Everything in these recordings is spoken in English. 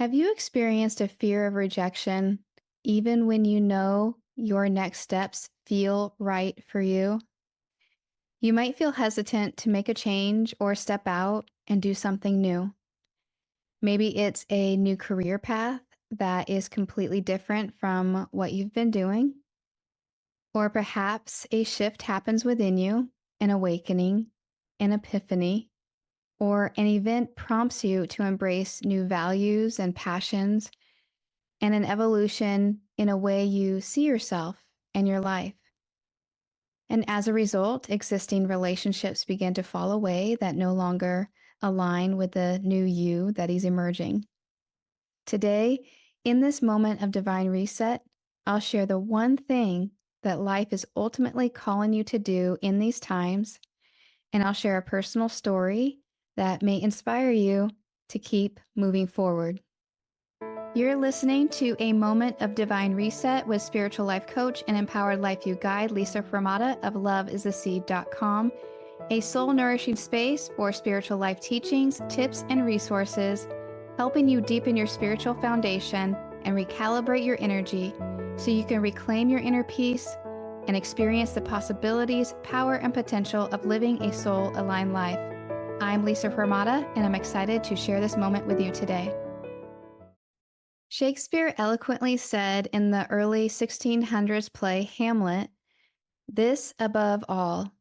Have you experienced a fear of rejection even when you know your next steps feel right for you? You might feel hesitant to make a change or step out and do something new. Maybe it's a new career path that is completely different from what you've been doing. Or perhaps a shift happens within you, an awakening, an epiphany, or an event prompts you to embrace new values and passions and an evolution in a way you see yourself and your life. And as a result, existing relationships begin to fall away that no longer align with the new you that is emerging. Today, in this moment of divine reset, I'll share the one thing that life is ultimately calling you to do in these times, and I'll share a personal story that may inspire you to keep moving forward. You're listening to a moment of divine reset with spiritual life coach and empowered life you guide, Lisa Hromada of loveistheseed.com, a soul nourishing space for spiritual life teachings, tips, and resources, helping you deepen your spiritual foundation and recalibrate your energy so you can reclaim your inner peace and experience the possibilities, power, and potential of living a soul aligned life. I'm Lisa Hromada, and I'm excited to share this moment with you today. Shakespeare eloquently said in the early 1600s play Hamlet, "This above all,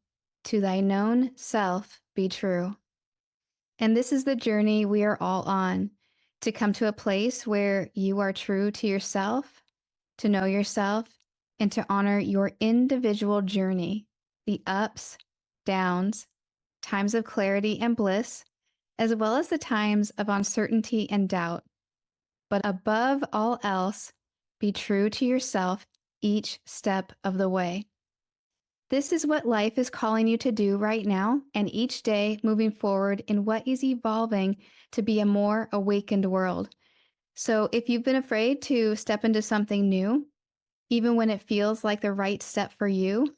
to thy known self be true." And this is the journey we are all on, to come to a place where you are true to yourself, to know yourself, and to honor your individual journey, the ups, downs, times of clarity and bliss, as well as the times of uncertainty and doubt. But above all else, be true to yourself each step of the way. This is what life is calling you to do right now and each day moving forward in what is evolving to be a more awakened world. So if you've been afraid to step into something new, even when it feels like the right step for you,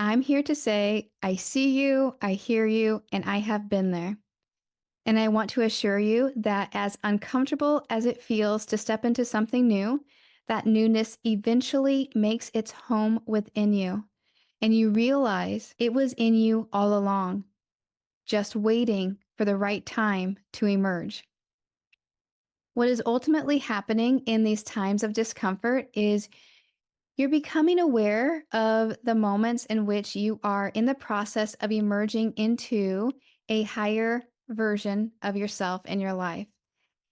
I'm here to say, I see you, I hear you, and I have been there. And I want to assure you that as uncomfortable as it feels to step into something new, that newness eventually makes its home within you. And you realize it was in you all along, just waiting for the right time to emerge. What is ultimately happening in these times of discomfort is you're becoming aware of the moments in which you are in the process of emerging into a higher version of yourself in your life.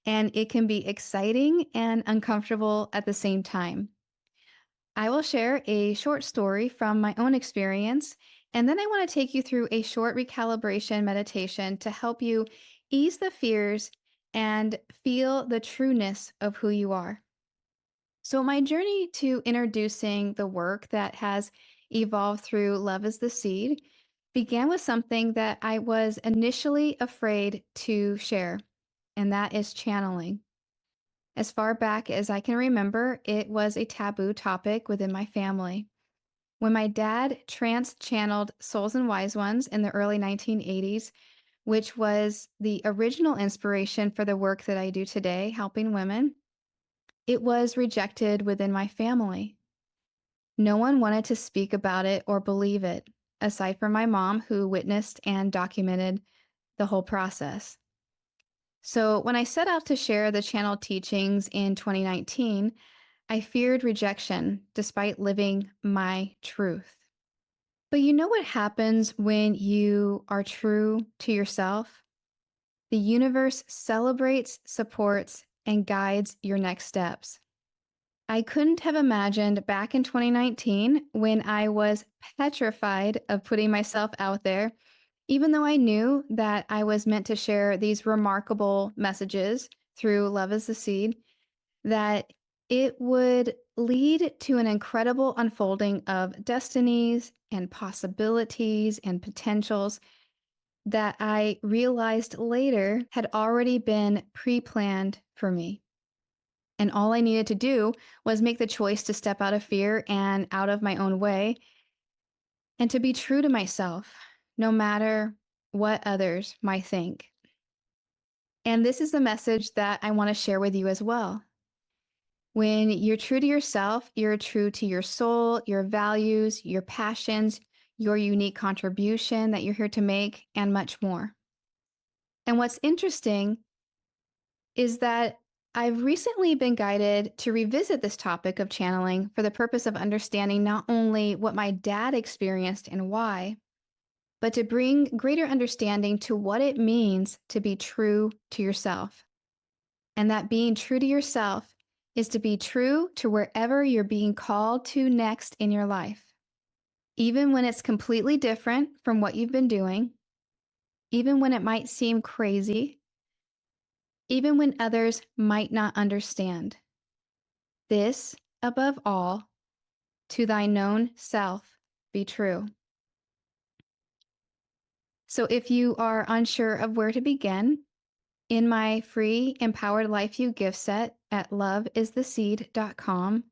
And it can be exciting and uncomfortable at the same time. I will share a short story from my own experience, and then I want to take you through a short recalibration meditation to help you ease the fears and feel the trueness of who you are. So, my journey to introducing the work that has evolved through Love is the Seed began with something that I was initially afraid to share, and that is channeling. As far back as I can remember, it was a taboo topic within my family. When my dad trance channeled Souls and Wise Ones in the early 1980s, which was the original inspiration for the work that I do today, helping women, it was rejected within my family. No one wanted to speak about it or believe it, aside from my mom, who witnessed and documented the whole process. So when I set out to share the channel teachings in 2019, I feared rejection despite living my truth. But you know what happens when you are true to yourself? The universe celebrates, supports, and guides your next steps. I couldn't have imagined back in 2019 when I was petrified of putting myself out there, even though I knew that I was meant to share these remarkable messages through Love is the Seed, that it would lead to an incredible unfolding of destinies and possibilities and potentials that I realized later had already been pre planned for me. And all I needed to do was make the choice to step out of fear and out of my own way and to be true to myself, no matter what others might think. And this is the message that I want to share with you as well. When you're true to yourself, you're true to your soul, your values, your passions, your unique contribution that you're here to make, and much more. And what's interesting is that I've recently been guided to revisit this topic of channeling for the purpose of understanding not only what my dad experienced and why, but to bring greater understanding to what it means to be true to yourself. And that being true to yourself is to be true to wherever you're being called to next in your life. Even when it's completely different from what you've been doing, even when it might seem crazy, even when others might not understand. This, above all, to thy known self be true. So if you are unsure of where to begin, in my free Empowered Life You gift set at loveistheseed.com,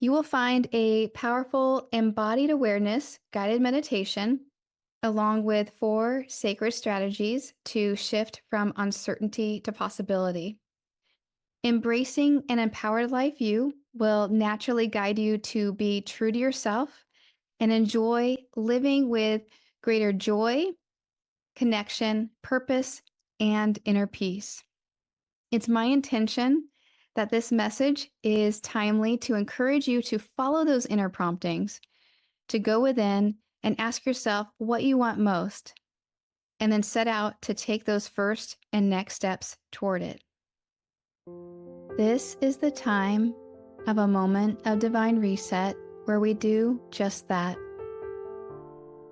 you will find a powerful embodied awareness guided meditation along with 4 sacred strategies to shift from uncertainty to possibility. Embracing an empowered life you will naturally guide you to be true to yourself and enjoy living with greater joy, connection, purpose, and inner peace. It's my intention that this message is timely to encourage you to follow those inner promptings, to go within and ask yourself what you want most, and then set out to take those first and next steps toward it. This is the time of a moment of divine reset where we do just that.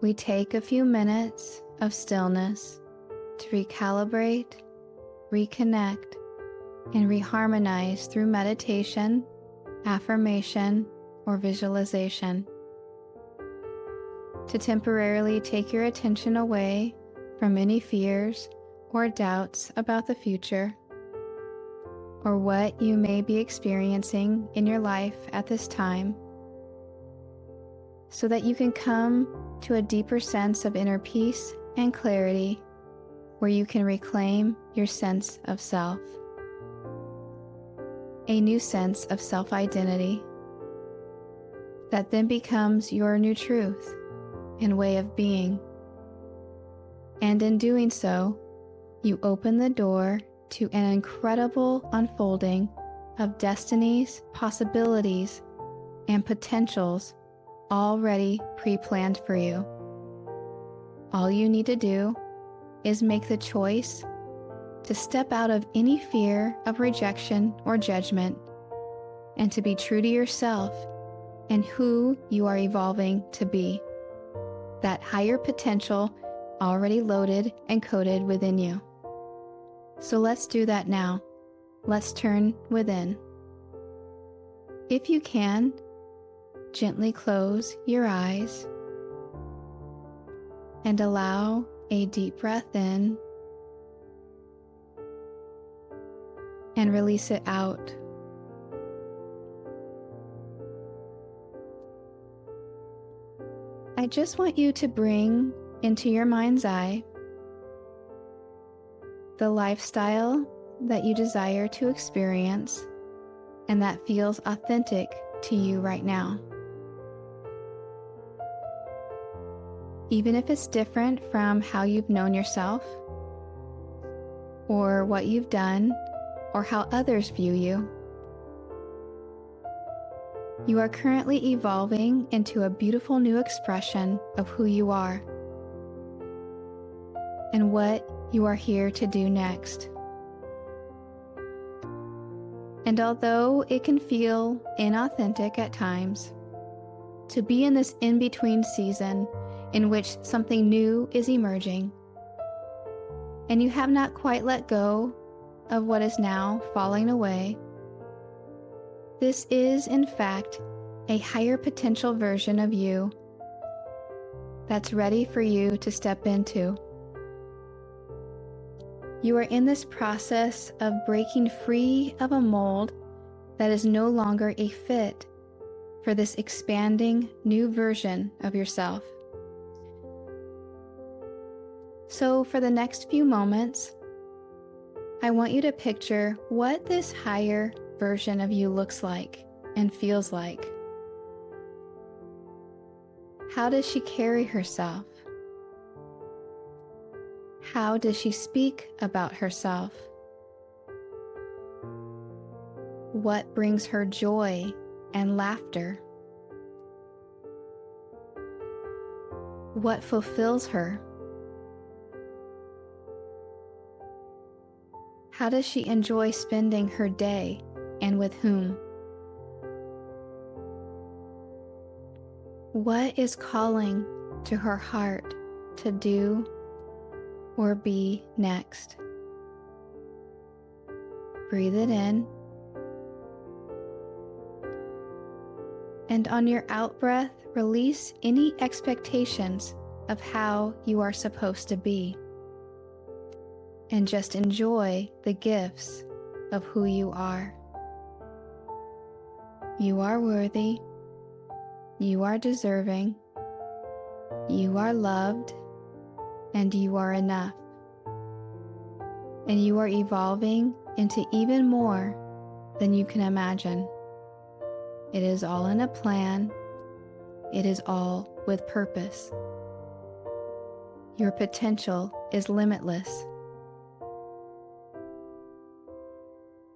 We take a few minutes of stillness to recalibrate, reconnect, and reharmonize through meditation, affirmation, or visualization. To temporarily take your attention away from any fears or doubts about the future, or what you may be experiencing in your life at this time, so that you can come to a deeper sense of inner peace and clarity where you can reclaim your sense of self. A new sense of self-identity that then becomes your new truth and way of being. And in doing so, you open the door to an incredible unfolding of destinies, possibilities, and potentials already pre-planned for you. All you need to do is make the choice to step out of any fear of rejection or judgment and to be true to yourself and who you are evolving to be. That higher potential already loaded and coded within you. So let's do that now. Let's turn within. If you can, gently close your eyes and allow a deep breath in and release it out. I just want you to bring into your mind's eye the lifestyle that you desire to experience and that feels authentic to you right now. Even if it's different from how you've known yourself, or what you've done, or how others view you. You are currently evolving into a beautiful new expression of who you are and what you are here to do next. And although it can feel inauthentic at times, to be in this in-between season in which something new is emerging, and you have not quite let go of what is now falling away, this is, in fact, a higher potential version of you that's ready for you to step into. You are in this process of breaking free of a mold that is no longer a fit for this expanding new version of yourself. So for the next few moments, I want you to picture what this higher version of you looks like and feels like. How does she carry herself? How does she speak about herself? What brings her joy and laughter? What fulfills her? How does she enjoy spending her day and with whom? What is calling to her heart to do or be next? Breathe it in. And on your out-breath, release any expectations of how you are supposed to be. And just enjoy the gifts of who you are. You are worthy. You are deserving. You are loved. And you are enough. And you are evolving into even more than you can imagine. It is all in a plan. It is all with purpose. Your potential is limitless.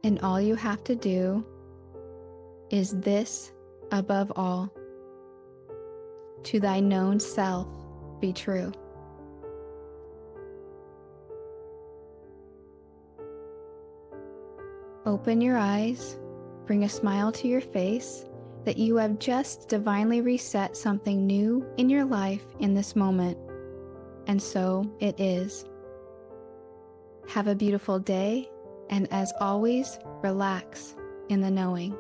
And all you have to do is this above all. To thy known self be true. Open your eyes, bring a smile to your face that you have just divinely reset something new in your life in this moment. And so it is. Have a beautiful day, and as always, relax in the knowing.